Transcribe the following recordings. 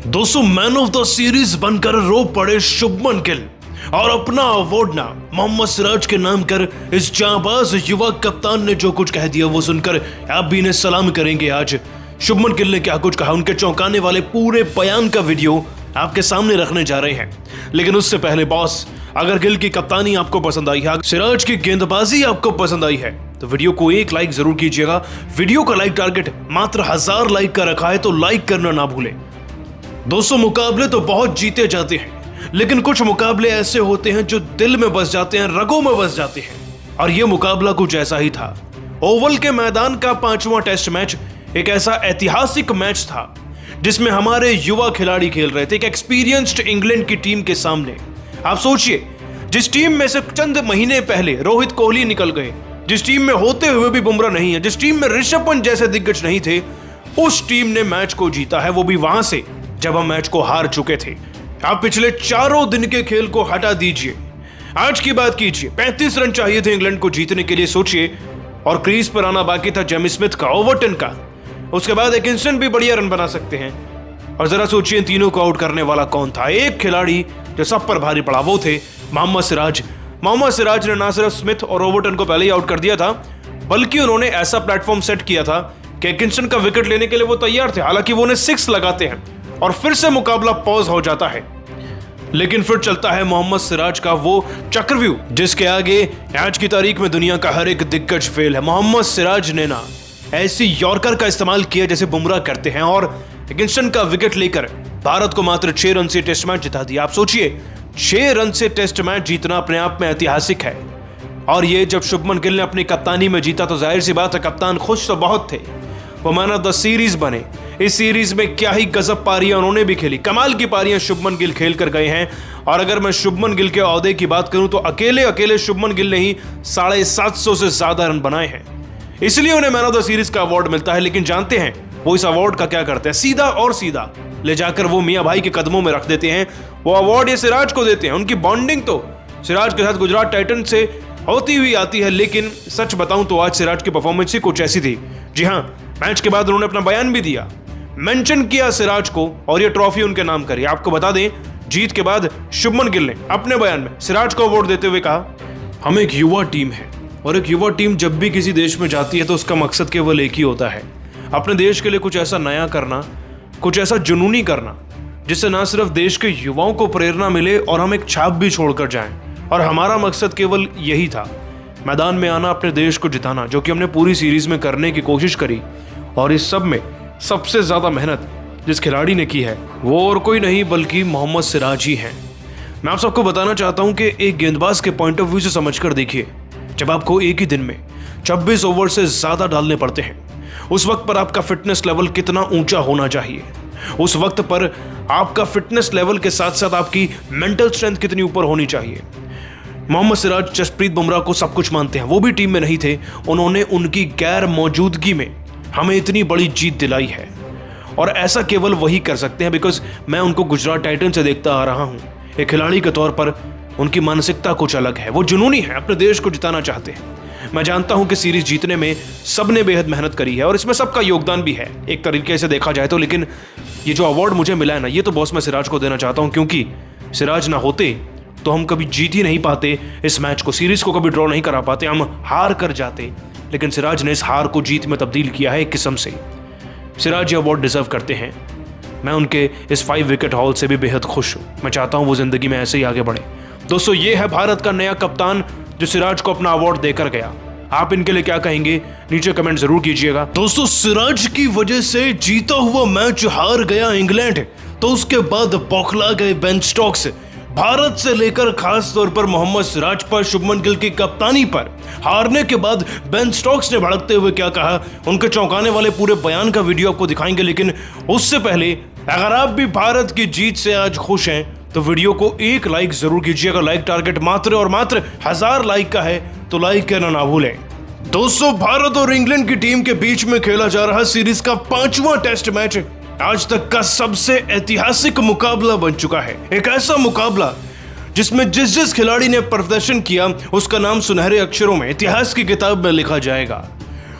दोस्तों, man of the series बनकर रो पड़े शुभमन गिल और अपना अवार्ड ना मोहम्मद सिराज के नाम कर इस जांबाज युवा कप्तान ने जो कुछ कह दिया वो सुनकर आप भी इन्हें सलाम करेंगे। आज शुभमन गिल ने क्या कुछ कहा, उनके चौंकाने वाले पूरे बयान का वीडियो आपके सामने रखने जा रहे हैं। लेकिन उससे पहले बॉस, अगर गिल की कप्तानी आपको पसंद आई है, सिराज की गेंदबाजी आपको पसंद आई है, तो वीडियो को एक लाइक जरूर कीजिएगा। वीडियो का लाइक टारगेट मात्र 1000 लाइक का रखा है, तो लाइक करना ना भूलें। दोस्तों, मुकाबले तो बहुत जीते जाते हैं, लेकिन कुछ मुकाबले ऐसे होते हैं जो दिल में बस जाते हैं, रगों में बस जाते हैं। और यह मुकाबला कुछ ऐसा ही था। ओवल के मैदान का 5वां टेस्ट मैच एक ऐसा ऐतिहासिक मैच था जिसमें हमारे युवा खिलाड़ी खेल रहे थे एक एक्सपीरियंस्ड इंग्लैंड की टीम के सामने। आप सोचिए, जिस टीम में से चंद महीने पहले रोहित कोहली निकल गए, जिस टीम में होते हुए भी बुमराह नहीं है, जिस टीम में ऋषभ पंत जैसे दिग्गज नहीं थे, उस टीम ने मैच को जीता है, वो भी वहां से जब हम मैच को हार चुके थे। आप पिछले 4 दिन के खेल को हटा दीजिए, आज की बात कीजिए। 35 रन चाहिए थे इंग्लैंड को जीतने के लिए, सोचिए। और क्रीज पर आना बाकी था जेमी स्मिथ का, ओवरटन का, उसके बाद एक इंस्टेंट भी बढ़िया रन बना सकते हैं। और जरा सोचिए, तीनों को आउट करने वाला कौन था? एक खिलाड़ी जो सब पर भारी पड़ा, वो थे मोहम्मद सिराज। मोहम्मद सिराज ने ना सिर्फ स्मिथ और ओवरटन को पहले ही आउट कर दिया था, बल्कि उन्होंने ऐसा प्लेटफॉर्म सेट किया था कि किंगस्टन का विकेट लेने के लिए वो तैयार थे। हालांकि वो उन्हें 6 लगाते हैं और फिर से मुकाबला पॉज हो जाता है। लेकिन फिर चलता है मोहम्मद सिराज का वो चक्रव्यूह जिसके आगे आज की तारीख में दुनिया का हर एक दिग्गज फेल है। मोहम्मद सिराज ने ना ऐसी यॉर्कर का इस्तेमाल किया जैसे बुमराह करते हैं, और किंगस्टन का विकेट लेकर भारत को मात्र 6 रन से टेस्ट मैच जिता दिया। आप सोचिए, 6 रन से टेस्ट मैच जीतना अपने आप में ऐतिहासिक है। और ये जब शुभमन गिल ने अपनी कप्तानी में जीता तो जाहिर सी बात है कप्तान खुश तो बहुत थे। वो मैन ऑफ द सीरीज बने। इस सीरीज में क्या ही गजब पारियां उन्होंने भी खेली, कमाल की पारियां शुभमन गिल खेल कर गए हैं। और अगर मैं शुभमन गिल के ओहदे की बात करूं तो अकेले शुभमन गिल ने ही 750 से ज्यादा रन बनाए हैं, इसलिए उन्हें मैन ऑफ द सीरीज का अवार्ड मिलता है। लेकिन जानते हैं वो इस अवार्ड का क्या करते हैं? सीधा और सीधा ले जाकर वो मियां भाई के कदमों में रख देते हैं। वो अवार्ड ये सिराज को देते हैं। उनकी बॉन्डिंग तो सिराज के साथ गुजरात टाइटन से होती हुई आती है, लेकिन सच बताऊं तो आज सिराज की परफॉर्मेंस ही कुछ ऐसी थी। जी हां, मैच के बाद उन्होंने अपना बयान भी दिया, मेंशन किया सिराज को, और ये ट्रॉफी उनके नाम करी। आपको बता दें, जीत के बाद शुभमन गिल ने अपने बयान में सिराज को अवार्ड देते हुए कहा, हम एक युवा टीम है और एक युवा टीम जब भी किसी देश में जाती है तो उसका मकसद केवल एक ही होता है, अपने देश के लिए कुछ ऐसा नया करना, कुछ ऐसा जुनूनी करना जिससे ना सिर्फ देश के युवाओं को प्रेरणा मिले और हम एक छाप भी छोड़कर जाएं। और हमारा मकसद केवल यही था, मैदान में आना, अपने देश को जिताना, जो कि हमने पूरी सीरीज में करने की कोशिश करी। और इस सब में सबसे ज्यादा मेहनत जिस खिलाड़ी ने की है वो और कोई नहीं बल्कि मोहम्मद सिराज ही हैं। मैं आप सबको बताना चाहता हूं कि एक गेंदबाज के पॉइंट ऑफ व्यू से समझकर देखिए, जब आपको एक ही दिन में 26 ओवर से ज्यादा डालने पड़ते हैं, उस वक्त पर आपका फिटनेस लेवल कितना ऊंचा होना चाहिए। उस वक्त पर आपका फिटनेस लेवल के साथ साथ आपकी मेंटल स्ट्रेंथ कितनी ऊपर होनी चाहिए। मोहम्मद सिराज जसप्रीत बुमराह को सब कुछ मानते हैं, वो भी टीम में नहीं थे, उन्होंने उनकी गैर मौजूदगी में हमें इतनी बड़ी जीत दिलाई है। और ऐसा केवल वही कर सकते हैं बिकॉज मैं उनको गुजरात टाइटन से देखता आ रहा हूं। एक खिलाड़ी के तौर पर उनकी मानसिकता कुछ अलग है, वो जुनूनी है, अपने देश को जिताना चाहते हैं। मैं जानता हूं कि सीरीज जीतने में सबने बेहद मेहनत करी है और इसमें सबका योगदान भी है एक तरीके से देखा जाए तो। लेकिन ये जो अवार्ड मुझे मिला है ना, ये तो बॉस मैं सिराज को देना चाहता हूं, क्योंकि सिराज ना होते तो हम कभी जीत ही नहीं पाते इस मैच को, सीरीज को कभी ड्रॉ नहीं करा पाते, हम हार कर जाते। लेकिन सिराज ने इस हार को जीत में तब्दील किया है एक किस्म से। सिराज ये अवार्ड डिजर्व करते हैं। मैं उनके इस 5 विकेट हॉल से भी बेहद खुश हूं। मैं चाहता हूं वो जिंदगी में ऐसे ही आगे बढ़े। दोस्तों, ये है भारत का नया कप्तान जो सिराज को अपना अवार्ड देकर गया। आप इनके लिए क्या कहेंगे? नीचे कमेंट जरूर कीजिएगा। दोस्तों, सिराज की वजह से जीता हुआ मैच हार गया इंग्लैंड, तो उसके बाद बौखला गए बेन स्टोक्स। भारत से लेकर खास तौर पर मोहम्मद सिराज पर, शुभमन गिल की कप्तानी पर हारने के बाद बेन स्टोक्स ने भड़कते हुए क्या कहा, उनके चौंकाने वाले पूरे बयान का वीडियो आपको दिखाएंगे। लेकिन उससे पहले अगर आप भी भारत की जीत से आज खुश हैं तो वीडियो को एक लाइक जरूर कीजिएगा। लाइक टारगेट मात्र और मात्र 1000 लाइक का है, तो लाइक करना ना भूलें। दोस्तों, भारत और इंग्लैंड की टीम के बीच में खेला जा रहा सीरीज का 5वां टेस्ट मैच आज तक का सबसे ऐतिहासिक मुकाबला बन चुका है। एक ऐसा मुकाबला जिसमें जिस खिलाड़ी ने प्रदर्शन किया उसका नाम सुनहरे अक्षरों में इतिहास की किताब में लिखा जाएगा।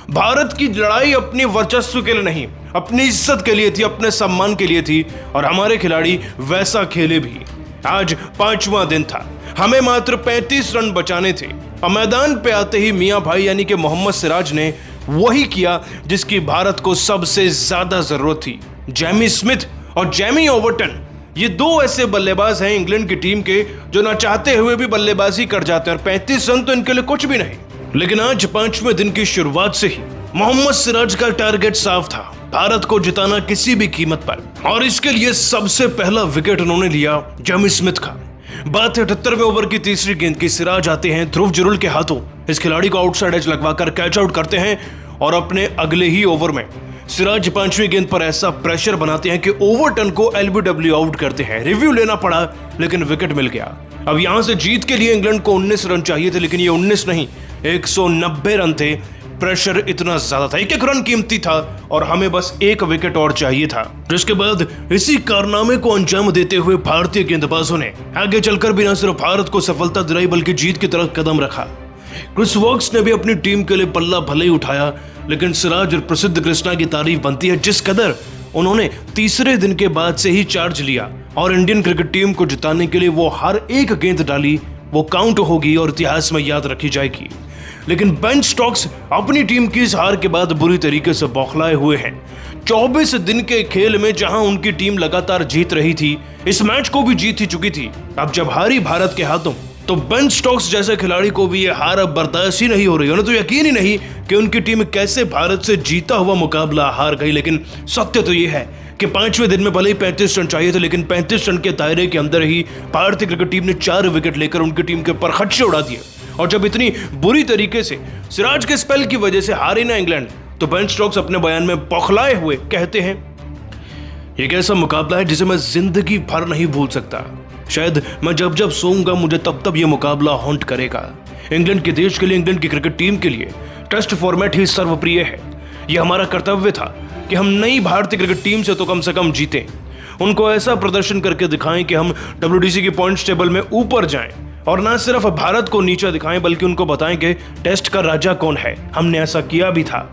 भारत की लड़ाई अपनी वर्चस्व के लिए नहीं, अपनी इज्जत के लिए थी, अपने सम्मान के लिए थी, और हमारे खिलाड़ी वैसा खेले भी। आज 5वां दिन था, हमें मात्र 35 रन बचाने थे और मैदान पे आते ही मियां भाई यानी कि मोहम्मद सिराज ने वही किया जिसकी भारत को सबसे ज्यादा जरूरत थी। जेमी स्मिथ और जेमी ओवरटन, ये दो ऐसे बल्लेबाज हैं इंग्लैंड की टीम के जो ना चाहते हुए भी बल्लेबाजी कर जाते हैं, और 35 रन तो इनके लिए कुछ भी नहीं। लेकिन आज 5वें दिन की शुरुआत से ही मोहम्मद सिराज का टारगेट साफ था, भारत को जिताना किसी भी कीमत पर, और इसके लिए सबसे पहला विकेट उन्होंने लिया जेमी स्मिथ का। बात है 78वें ओवर की तीसरी गेंद की। सिराज आते हैं ध्रुव जुरुल के हाथों, इस खिलाड़ी को आउटसाइड एज लगवाकर कैच आउट करते हैं, और अपने अगले ही ओवर में सिराज 5वीं गेंद पर ऐसा प्रेशर बनाते हैं कि ओवरटन को एलबीडब्ल्यू आउट करते हैं। रिव्यू लेना पड़ा लेकिन विकेट मिल गया। अब यहां से जीत के लिए इंग्लैंड को 19 रन चाहिए थे, लेकिन ये 19 नहीं 190 रन थे। प्रेशर इतना ज्यादा था, एक रन कीमती था और हमें बस एक विकेट और चाहिए था। जिसके बाद इसी कारनामे को अंजाम देते हुए भारतीय गेंदबाजों ने आगे चलकर भी न सिर्फ भारत को सफलता दिलाई बल्कि जीत की तरफ कदम रखा। क्रिस वोक्स ने भी अपनी टीम के लिए पल्ला भले ही उठाया, लेकिन सिराज और प्रसिद्ध कृष्णा की तारीफ बनती है जिस कदर उन्होंने तीसरे दिन के बाद से ही चार्ज लिया और इंडियन क्रिकेट टीम को जिताने के लिए वो हर एक गेंद डाली, वो काउंट होगी और इतिहास में याद रखी जाएगी। लेकिन बेन स्टोक्स अपनी टीम की इस हार के बाद बुरी तरीके से बौखलाए हुए हैं। 24 दिन के खेल में जहां उनकी टीम लगातार जीत रही थी, इस मैच को भी जीत ही चुकी थी। अब जब हारी भारत के हाथों, तो बेन स्टोक्स जैसे खिलाड़ी को भी ये हार अब बर्दाश्त ही नहीं हो रही। उन्हें तो यकीन ही नहीं कि उनकी टीम कैसे भारत से जीता हुआ मुकाबला हार गई। लेकिन सत्य तो ये है कि 5वें दिन में भले ही 35 रन चाहिए थे, लेकिन 35 रन के दायरे के अंदर ही भारतीय क्रिकेट टीम ने 4 विकेट लेकर उनकी टीम के ऊपर खदशे उड़ा दिए। और जब इतनी बुरी तरीके से सिराज के स्पेल की वजह से हारी ना इंग्लैंड, तो बेन स्टोक्स अपने बयान में बौखलाए हुए कहते हैं, एक ऐसा मुकाबला है जिसे मैं जिंदगी भर नहीं भूल सकता। शायद मैं जब जब सोऊंगा मुझे तब तब यह मुकाबला हॉन्ट करेगा। इंग्लैंड के देश के लिए, इंग्लैंड की क्रिकेट टीम के लिए टेस्ट फॉर्मेट ही सर्वप्रिय है। यह हमारा कर्तव्य था कि हम नई भारतीय क्रिकेट टीम से तो कम से कम जीतें, उनको ऐसा प्रदर्शन करके दिखाएं कि हम WTC की पॉइंट्स टेबल में ऊपर जाएं, और ना सिर्फ भारत को नीचा दिखाएं बल्कि उनको बताएं कि टेस्ट का राजा कौन है। हमने ऐसा किया भी था।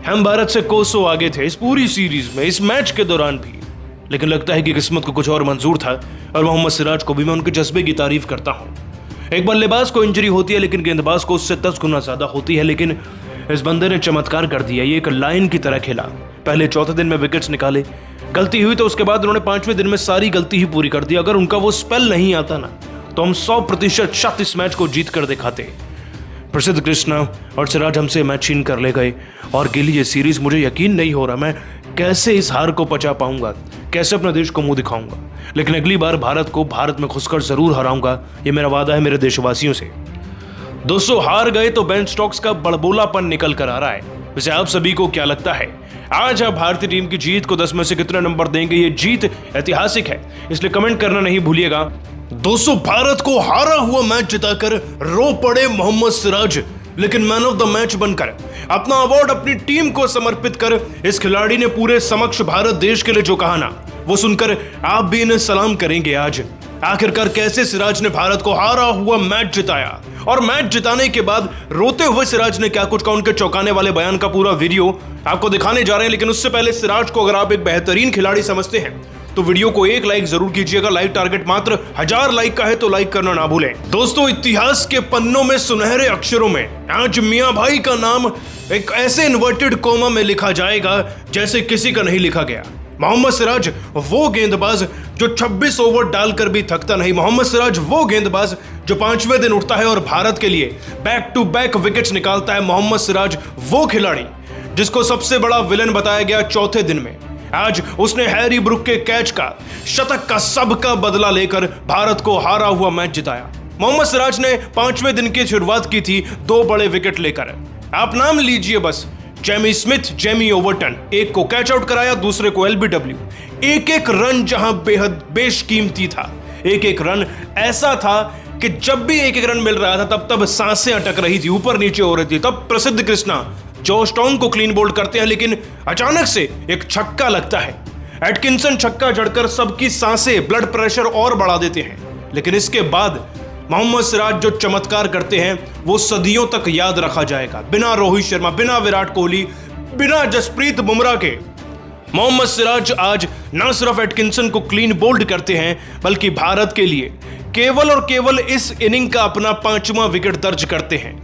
हम भारत से कोसों आगे थे इस पूरी सीरीज में, इस मैच के दौरान भी। लेकिन लगता है कि किस्मत को कुछ और मंजूर था, और मोहम्मद सिराज को भी मैं उनके जज्बे की तारीफ करता हूं। एक बल्लेबाज को इंजरी होती है लेकिन गेंदबाज को उससे 10 गुना ज्यादा होती है, लेकिन इस बंदे ने चमत्कार कर दिया। ये एक लायन की तरह खेला। पहले चौथे दिन में विकेट्स निकाले, गलती हुई तो उसके बाद उन्होंने 5वें दिन में सारी गलती ही पूरी कर दी। अगर उनका वो स्पेल नहीं आता ना, तो हम 100% शत इस मैच को जीत कर दिखाते। प्रसिद्ध कृष्णा और सिराज हमसे मैच छीन कर ले गए, और गिली ये सीरीज मुझे यकीन नहीं हो रहा मैं कैसे इस हार को पचा पाऊंगा, कैसे अपने देश को मुंह दिखाऊंगा। लेकिन अगली बार भारत को भारत में घुसकर जरूर हराऊंगा, ये मेरा वादा है मेरे देशवासियों से। दोस्तों, हार गए तो बेन स्टोक्स का बड़बोलापन निकल कर आ रहा है। वैसे आप सभी को क्या लगता है, आज आप भारतीय टीम की जीत को 10 में से कितने नंबर देंगे? ये जीत ऐतिहासिक है, इसलिए कमेंट करना नहीं भूलिएगा। दोस्तों, भारत को हारा हुआ मैच जिताकर रो पड़े मोहम्मद सिराज, लेकिन मैन ऑफ द मैच बनकर अपना अवार्ड अपनी टीम को समर्पित कर इस खिलाड़ी ने पूरे समक्ष भारत देश के लिए जो कहा ना, वो सुनकर आप भी इन्हें सलाम करेंगे। आज आखिरकार कैसे सिराज ने भारत को हारा हुआ मैच जिताया, और मैच जिताने के बाद रोते हुए सिराज ने क्या कुछ कहा, उनके चौंकाने वाले बयान का पूरा वीडियो आपको दिखाने जा रहे हैं। लेकिन उससे पहले सिराज को अगर आप एक बेहतरीन खिलाड़ी समझते हैं तो वीडियो को एक लाइक जरूर कीजिएगा। लाइक टारगेट मात्र 1000 लाइक का है, तो लाइक करना ना भूलें। दोस्तों, इतिहास के पन्नों में सुनहरे अक्षरों में आज मियां भाई का नाम एक ऐसे इन्वर्टेड कोमा में लिखा जाएगा जैसे किसी का नहीं लिखा गया। मोहम्मद सिराज वो गेंदबाज जो 26 ओवर डालकर भी थकता नहीं। मोहम्मद सिराज वो गेंदबाज जो 5वें दिन उठता है और भारत के लिए बैक टू बैक विकेट्स निकालता है। मोहम्मद सिराज वो खिलाड़ी जिसको सबसे बड़ा विलन बताया गया चौथे दिन में। आज उसने हैरी ब्रुक के कैच का, शतक का, सबका बदला लेकर भारत को हारा हुआ मैच जिताया। मोहम्मद सिराज ने 5वें दिन की शुरुआत की थी 2 बड़े विकेट लेकर। आप नाम लीजिए बस, जेमी स्मिथ, जेमी ओवरटन, एक को कैच आउट कराया, दूसरे को एलबीडब्ल्यू। एक एक रन जहां बेहद बेशकीमती था। एक एक रन ऐसा था कि जब भी एक एक रन मिल रहा था तब तब सांसें अटक रही थी, ऊपर नीचे हो रही थी। तब प्रसिद्ध कृष्णा जॉश टॉन्ग को क्लीन बोल्ड करते हैं, लेकिन अचानक से एक छक्का लगता है। एटकिंसन छक्का जड़कर सबकी सांसें, ब्लड प्रेशर और बढ़ा देते हैं। लेकिन इसके बाद मोहम्मद सिराज जो चमत्कार करते हैं वो सदियों तक याद रखा जाएगा। बिना रोहित शर्मा, बिना विराट कोहली, बिना जसप्रीत बुमराह के मोहम्मद सिराज आज न सिर्फ एटकिंसन को क्लीन बोल्ड करते हैं बल्कि भारत के लिए केवल और केवल इस इनिंग का अपना 5वां विकेट दर्ज करते हैं।